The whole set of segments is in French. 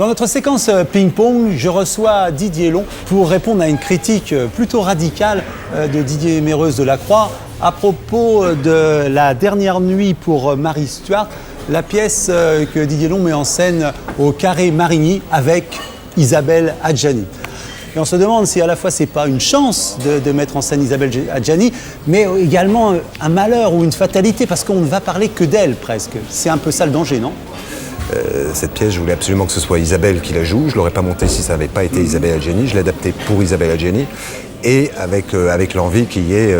Dans notre séquence ping-pong, je reçois Didier Long pour répondre à une critique plutôt radicale de Didier Mereuze-Delacroix à propos de La dernière nuit pour Marie Stuart, la pièce que Didier Long met en scène au Carré Marigny avec Isabelle Adjani. Et on se demande si à la fois c'est pas une chance de mettre en scène Isabelle Adjani, mais également un malheur ou une fatalité, parce qu'on ne va parler que d'elle presque. C'est un peu ça le danger, non ? Cette pièce, je voulais absolument que ce soit Isabelle qui la joue. Je ne l'aurais pas montée si ça n'avait pas été Isabelle Adjani. Je l'ai adaptée pour Isabelle Adjani. Et avec l'envie qu'il y ait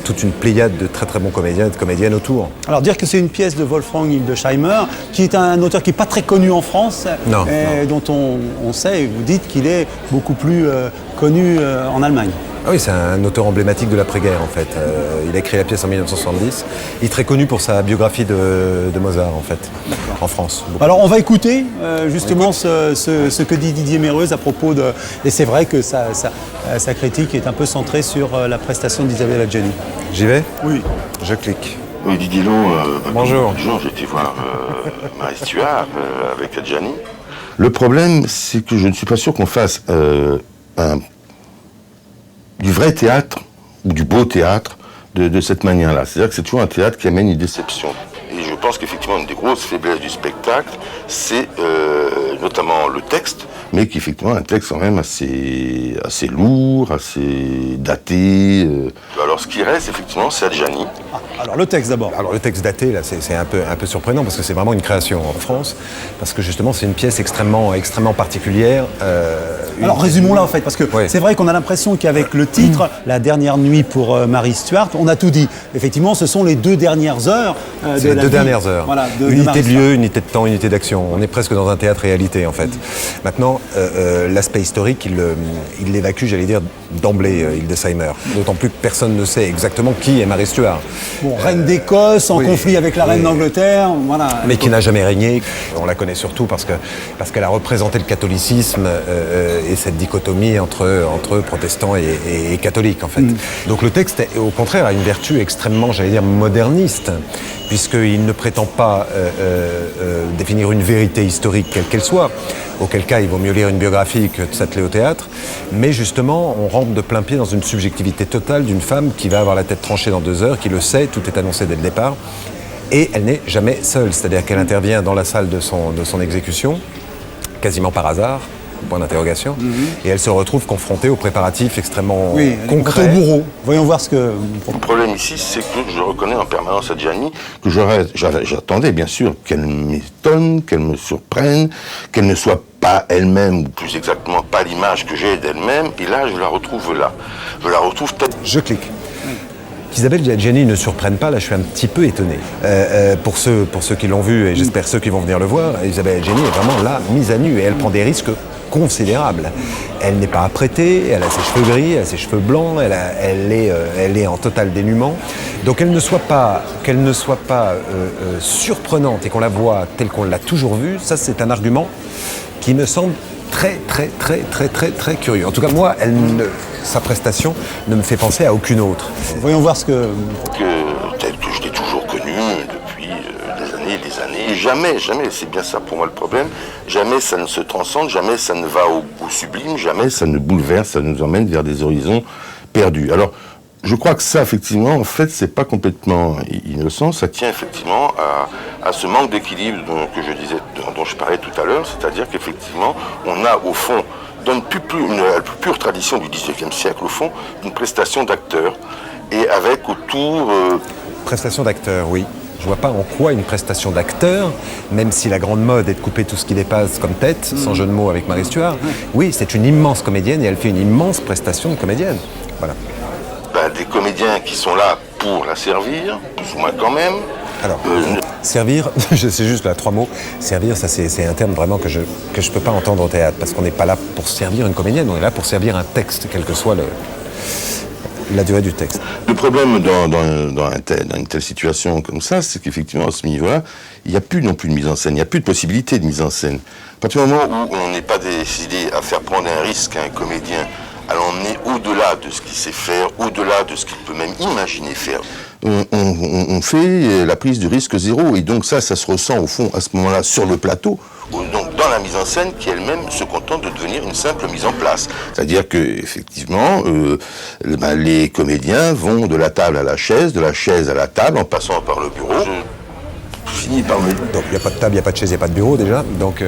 toute une pléiade de très très bons comédiens et de comédiennes autour. Alors dire que c'est une pièce de Wolfgang Hildesheimer, qui est un auteur qui n'est pas très connu en France, non. Dont on sait, et vous dites qu'il est beaucoup plus connu en Allemagne. Ah oui, c'est un auteur emblématique de l'après-guerre en fait. Il a écrit la pièce en 1970. Il est très connu pour sa biographie de Mozart en fait, en France. Beaucoup. Alors on va écouter justement ce que dit Didier Mereuze à propos de... Et c'est vrai que sa critique est un peu centrée sur la prestation d'Isabelle Adjani. J'y vais ? Oui. Je clique. Oui, Didier Long, bonjour. Bonjour, j'ai été voir Marie Stuart avec Adjani. Le problème, c'est que je ne suis pas sûr qu'on fasse du vrai théâtre ou du beau théâtre de cette manière-là. C'est-à-dire que c'est toujours un théâtre qui amène une déception. Et je pense qu'effectivement, une des grosses faiblesses du spectacle, c'est notamment le texte, mais qui effectivement un texte quand même assez lourd, assez daté. Alors ce qui reste, effectivement, c'est Adjani. Alors le texte d'abord. Alors le texte daté, là, c'est un peu surprenant parce que c'est vraiment une création en France, parce que justement c'est une pièce extrêmement particulière. Alors résumons-la en fait, parce que c'est vrai qu'on a l'impression qu'avec le titre, La dernière nuit pour Marie Stuart, on a tout dit. Effectivement, ce sont les 2 dernières heures de la vie. C'est les 2 dernières heures. Voilà, unité de lieu, unité de temps, unité d'action. On est presque dans un théâtre réalité en fait. Maintenant, l'aspect historique, il l'évacue, j'allais dire, d'emblée, Hildesheimer. D'autant plus que personne ne sait exactement qui est Marie Stuart. Bon, reine d'Écosse, en conflit avec la reine d'Angleterre, voilà. Mais qui n'a jamais régné. On la connaît surtout parce qu'elle a représenté le catholicisme et cette dichotomie entre protestants et catholiques, en fait. Donc le texte, au contraire, a une vertu extrêmement, j'allais dire, moderniste, puisqu'il ne prétend pas définir une vérité historique quelle qu'elle soit, auquel cas il vaut mieux lire une biographie que de s'atteler au théâtre, mais justement on rentre de plein pied dans une subjectivité totale d'une femme qui va avoir la tête tranchée dans 2 heures, qui le sait, tout est annoncé dès le départ, et elle n'est jamais seule, c'est-à-dire qu'elle intervient dans la salle de son exécution, quasiment par hasard, point d'interrogation, et elle se retrouve confrontée aux préparatifs extrêmement concrets. Au bourreau. Voyons voir ce que... Le problème ici, c'est que je reconnais en permanence Adjani, que j'attendais bien sûr qu'elle m'étonne, qu'elle me surprenne, qu'elle ne soit pas elle-même, ou plus exactement pas l'image que j'ai d'elle-même, et là je la retrouve là. Je la retrouve peut-être... Je clique. Qu'Isabelle Adjani ne surprenne pas, là je suis un petit peu étonné. Pour ceux qui l'ont vu, et j'espère ceux qui vont venir le voir, Isabelle Adjani est vraiment là, mise à nu, et elle prend des risques considérables. Elle n'est pas apprêtée, elle a ses cheveux gris, elle a ses cheveux blancs, elle est en total dénuement. Donc qu'elle ne soit pas surprenante et qu'on la voit telle qu'on l'a toujours vue, ça c'est un argument qui me semble très curieux. En tout cas, moi, sa prestation ne me fait penser à aucune autre. Voyons voir ce que... Tel que je l'ai toujours connu depuis des années. Jamais, c'est bien ça pour moi le problème, jamais ça ne se transcende, jamais ça ne va au sublime, jamais ça ne bouleverse, ça nous emmène vers des horizons perdus. Alors, je crois que ça, effectivement, en fait, c'est pas complètement innocent. Ça tient effectivement à ce manque d'équilibre dont je parlais tout à l'heure. C'est-à-dire qu'effectivement, on a au fond, dans la plus pure tradition du XIXe siècle, au fond, une prestation d'acteur. Et avec autour... Prestation d'acteur, oui. Je vois pas en quoi une prestation d'acteur, même si la grande mode est de couper tout ce qui dépasse comme tête, sans jeu de mots avec Marie Stuart. Oui, c'est une immense comédienne et elle fait une immense prestation de comédienne. Voilà. Des comédiens qui sont là pour la servir, plus ou moins quand même. Alors, servir, je sais juste là 3 mots. Servir, ça c'est un terme vraiment que je peux pas entendre au théâtre, parce qu'on n'est pas là pour servir une comédienne, on est là pour servir un texte, quelle que soit la durée du texte. Le problème dans une telle situation comme ça, c'est qu'effectivement, à ce niveau-là, il n'y a plus non plus de mise en scène, il n'y a plus de possibilité de mise en scène. À partir du moment où on n'est pas décidé à faire prendre un risque à un comédien, à l'emmener au-delà de ce qu'il sait faire, au-delà de ce qu'il peut même imaginer faire, on fait la prise du risque zéro. Et donc ça se ressent au fond à ce moment-là sur le plateau. Donc dans la mise en scène qui elle-même se contente de devenir une simple mise en place. C'est-à-dire que effectivement, les comédiens vont de la table à la chaise, de la chaise à la table, en passant par le bureau. Je finis par me... Donc il n'y a pas de table, il n'y a pas de chaise, il n'y a pas de bureau déjà. Donc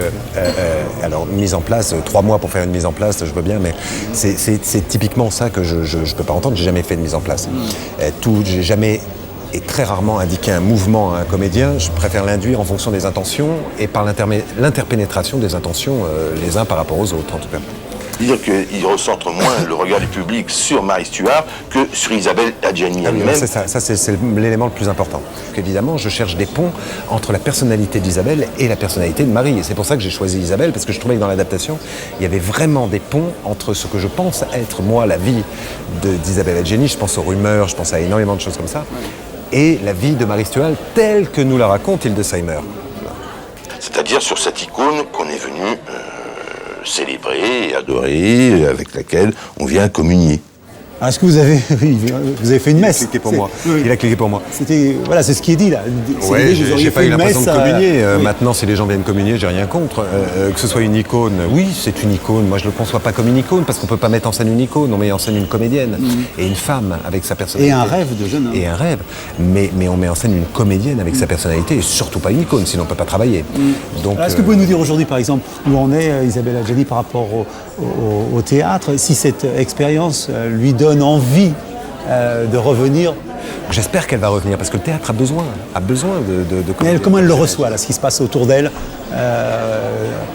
alors mise en place, 3 mois pour faire une mise en place, je veux bien, mais c'est typiquement ça que je ne peux pas entendre. J'ai jamais fait de mise en place. J'ai jamais et très rarement indiqué un mouvement à un comédien. Je préfère l'induire en fonction des intentions et par l'interpénétration des intentions les uns par rapport aux autres en tout cas. C'est-à-dire qu'il recentre moins le regard du public sur Marie Stuart que sur Isabelle Adjani elle-même. C'est ça c'est l'élément le plus important. Évidemment, je cherche des ponts entre la personnalité d'Isabelle et la personnalité de Marie. Et c'est pour ça que j'ai choisi Isabelle, parce que je trouvais que dans l'adaptation, il y avait vraiment des ponts entre ce que je pense être, moi, la vie d'Isabelle Adjani. Je pense aux rumeurs, je pense à énormément de choses comme ça. Et la vie de Marie Stuart telle que nous la raconte Hildesheimer. C'est-à-dire sur cette icône qu'on est venu célébrer et adorer, avec laquelle on vient communier. Alors, est-ce que vous avez fait une messe? Il a cliqué pour moi. Oui. Il a cliqué pour moi. Voilà, c'est ce qui est dit là. Ouais, j'ai pas eu l'impression de communier. Oui. Maintenant, si les gens viennent communier, j'ai rien contre. Que ce soit une icône, oui, c'est une icône. Moi, je le conçois pas comme une icône parce qu'on peut pas mettre en scène une icône. On met en scène une comédienne et une femme avec sa personnalité. Et un rêve de jeune homme. Et un rêve. Mais on met en scène une comédienne avec sa personnalité et surtout pas une icône, sinon on peut pas travailler. Donc, est-ce que vous pouvez nous dire aujourd'hui, par exemple, où en est Isabelle Adjani par rapport au théâtre, si cette expérience lui donne envie de revenir? J'espère qu'elle va revenir, parce que le théâtre a besoin de comment elle le reçoit, là, ce qui se passe autour d'elle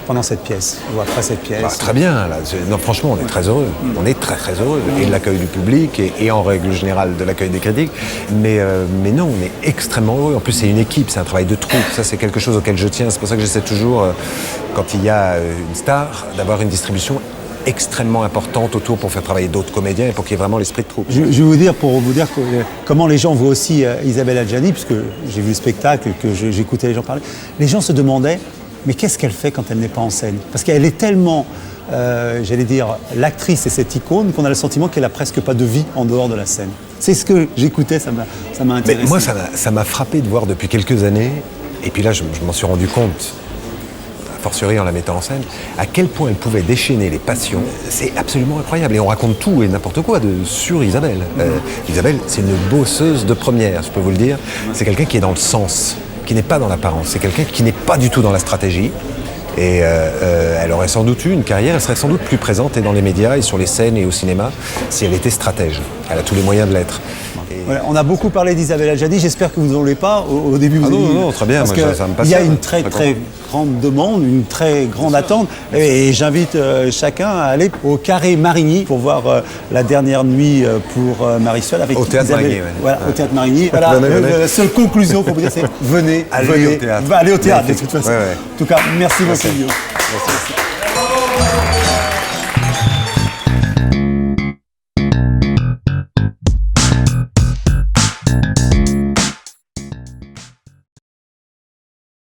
pendant cette pièce, ou après cette pièce? Très bien, là. Non, franchement, on est très heureux. On est très très heureux. Et de l'accueil du public, et en règle générale de l'accueil des critiques. Mais non, on est extrêmement heureux. En plus, c'est une équipe, c'est un travail de troupe. Ça, c'est quelque chose auquel je tiens. C'est pour ça que j'essaie toujours, quand il y a une star, d'avoir une distribution extrêmement importante autour pour faire travailler d'autres comédiens et pour qu'il y ait vraiment l'esprit de troupe. Je vais vous dire, comment les gens voient aussi Isabelle Adjani, puisque j'ai vu le spectacle, que j'écoutais les gens parler. Les gens se demandaient, mais qu'est-ce qu'elle fait quand elle n'est pas en scène? Parce qu'elle est tellement, j'allais dire, l'actrice et cette icône qu'on a le sentiment qu'elle a presque pas de vie en dehors de la scène. C'est ce que j'écoutais, ça m'a intéressé. Mais moi, ça m'a frappé de voir depuis quelques années, et puis là, je m'en suis rendu compte, fortiori en la mettant en scène, à quel point elle pouvait déchaîner les passions. C'est absolument incroyable. Et on raconte tout et n'importe quoi sur Isabelle. Isabelle, c'est une bosseuse de première, je peux vous le dire. C'est quelqu'un qui est dans le sens, qui n'est pas dans l'apparence. C'est quelqu'un qui n'est pas du tout dans la stratégie. Et elle aurait sans doute eu une carrière, elle serait sans doute plus présente et dans les médias et sur les scènes et au cinéma si elle était stratège. Elle a tous les moyens de l'être. Voilà, on a beaucoup parlé d'Isabelle Adjani, j'espère que vous ne voulez pas. Au début, vous avez dit, non, très bien, parce moi, ça me passe. Il y a une très grande demande, une très grande attente. Et j'invite chacun à aller au Carré Marigny pour voir la dernière nuit pour Marie Stuart avec au Théâtre Marigny, voilà, au Théâtre Marigny. Voilà, la seule conclusion qu'on peut dire, c'est venez au théâtre. Allez au théâtre, de toute façon. En tout cas, merci beaucoup. Merci.